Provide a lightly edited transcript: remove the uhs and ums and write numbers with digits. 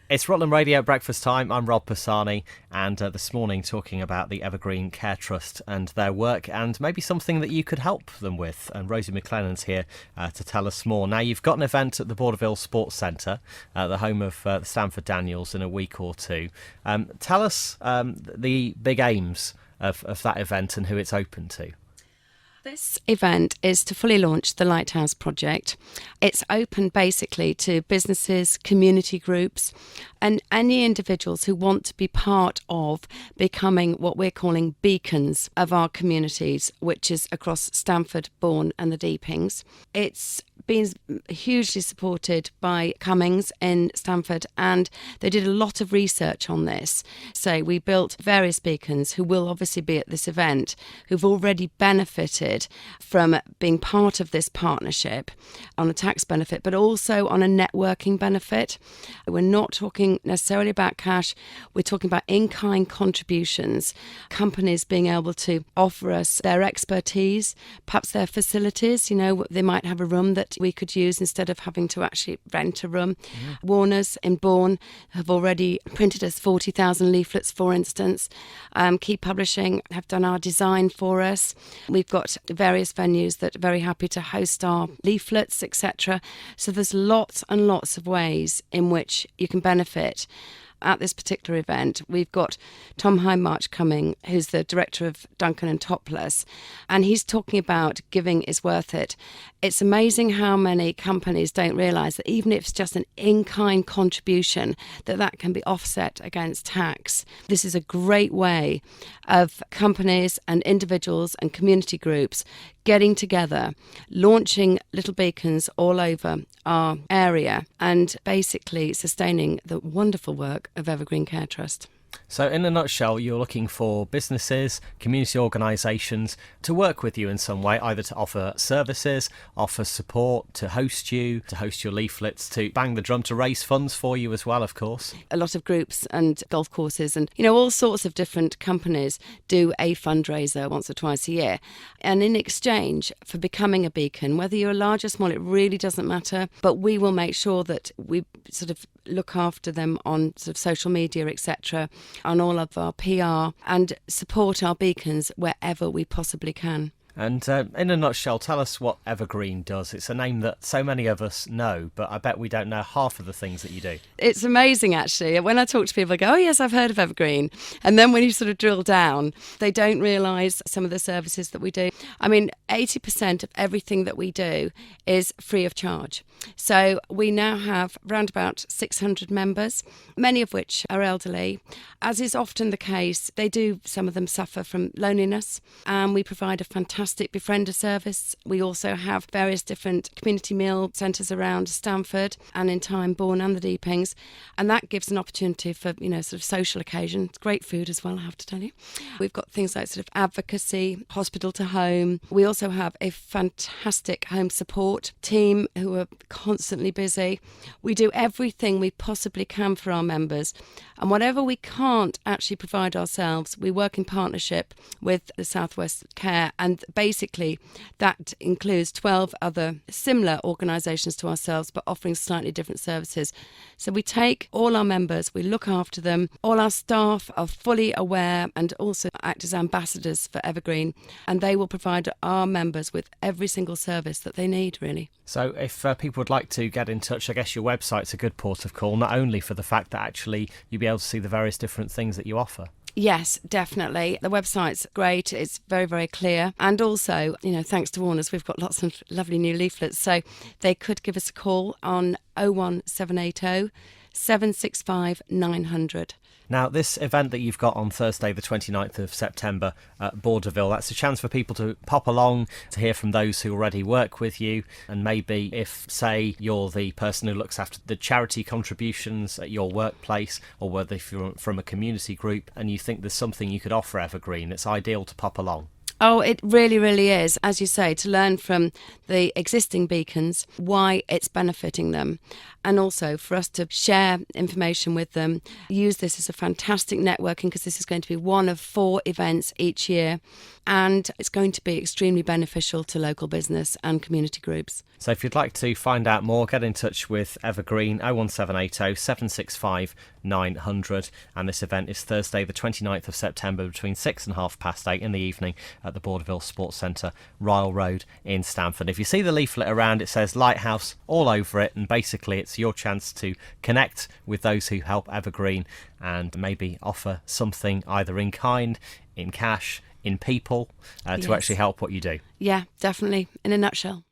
It's Rutland Radio Breakfast Time. I'm Rob Persani, and this morning talking about the Evergreen Care Trust and their work and maybe something that you could help them with. And Rosie Maclennan's here to tell us more. Now, you've got an event at the Borderville Sports Centre, the home of the Stanford Daniels, in a week or two. Tell us the big aims of that event and who it's open to. This event is to fully launch the Lighthouse Project. It's open basically to businesses, community groups, and any individuals who want to be part of becoming what we're calling beacons of our communities, which is across Stamford, Bourne and the Deepings. It's been hugely supported by Cummings in Stamford, and they did a lot of research on this. So we built various beacons who will obviously be at this event, who've already benefited from being part of this partnership on a tax benefit, but also on a networking benefit. We're not talking necessarily about cash, we're talking about in-kind contributions, companies being able to offer us their expertise, perhaps their facilities. You know, they might have a room that we could use instead of having to actually rent a room. Warners in Bourne have already printed us 40,000 leaflets, for instance. Key Publishing have done our design for us. We've got various venues that are very happy to host our leaflets, etc. So there's lots and lots of ways in which you can benefit. At this particular event, we've got Tom Highmarch coming, who's the director of Duncan and Topless, and he's talking about giving is worth it. It's amazing how many companies don't realise that even if it's just an in-kind contribution, that can be offset against tax. This is a great way of companies and individuals and community groups getting together, launching little beacons all over our area and basically sustaining the wonderful work of Evergreen Care Trust. So in a nutshell, you're looking for businesses, community organisations to work with you in some way, either to offer services, offer support, to host your leaflets, to bang the drum, to raise funds for you as well, of course. A lot of groups and golf courses and, all sorts of different companies do a fundraiser once or twice a year. And in exchange for becoming a beacon, whether you're large or small, it really doesn't matter. But we will make sure that we sort of look after them on sort of social media, etc., on all of our PR, and support our beacons wherever we possibly can. And in a nutshell, tell us what Evergreen does. It's a name that so many of us know, but I bet we don't know half of the things that you do. It's amazing, actually. When I talk to people, I go, oh, yes, I've heard of Evergreen. And then when you sort of drill down, they don't realise some of the services that we do. I mean, 80% of everything that we do is free of charge. So we now have around about 600 members, many of which are elderly. As is often the case, some of them suffer from loneliness, and we provide a fantastic befriender service. We also have various different community meal centres around Stamford and in time Bourne and the Deepings, and that gives an opportunity for sort of social occasion. It's great food as well, I have to tell you. We've got things like sort of advocacy, hospital to home. We also have a fantastic home support team who are constantly busy. We do everything we possibly can for our members, and whatever we can't actually provide ourselves, we work in partnership with the South West Care, and basically that includes 12 other similar organisations to ourselves but offering slightly different services. So we take all our members, we look after them, all our staff are fully aware and also act as ambassadors for Evergreen, and they will provide our members with every single service that they need, really. So if people would like to get in touch, I guess your website's a good port of call, not only for the fact that actually you'll be able to see the various different things that you offer. Yes, definitely. The website's great. It's very, very clear. And also, thanks to Warners, we've got lots of lovely new leaflets. So they could give us a call on 01780 765 900. Now, this event that you've got on Thursday, the 29th of September at Borderville, that's a chance for people to pop along, to hear from those who already work with you. And maybe if, say, you're the person who looks after the charity contributions at your workplace, or whether if you're from a community group and you think there's something you could offer Evergreen, it's ideal to pop along. Oh, it really, really is. As you say, to learn from the existing beacons, why it's benefiting them, and also for us to share information with them. Use this as a fantastic networking, because this is going to be one of 4 events each year, and it's going to be extremely beneficial to local business and community groups. So if you'd like to find out more, get in touch with Evergreen 01780 765 900. And this event is Thursday the 29th of September between 6 and 8:30 in the evening at the Borderville Sports Centre, Ryle Road in Stamford. If you see the leaflet around, it says Lighthouse all over it, and basically it's your chance to connect with those who help Evergreen and maybe offer something either in kind, in cash, in people, to actually help what you do. Yeah, definitely. In a nutshell.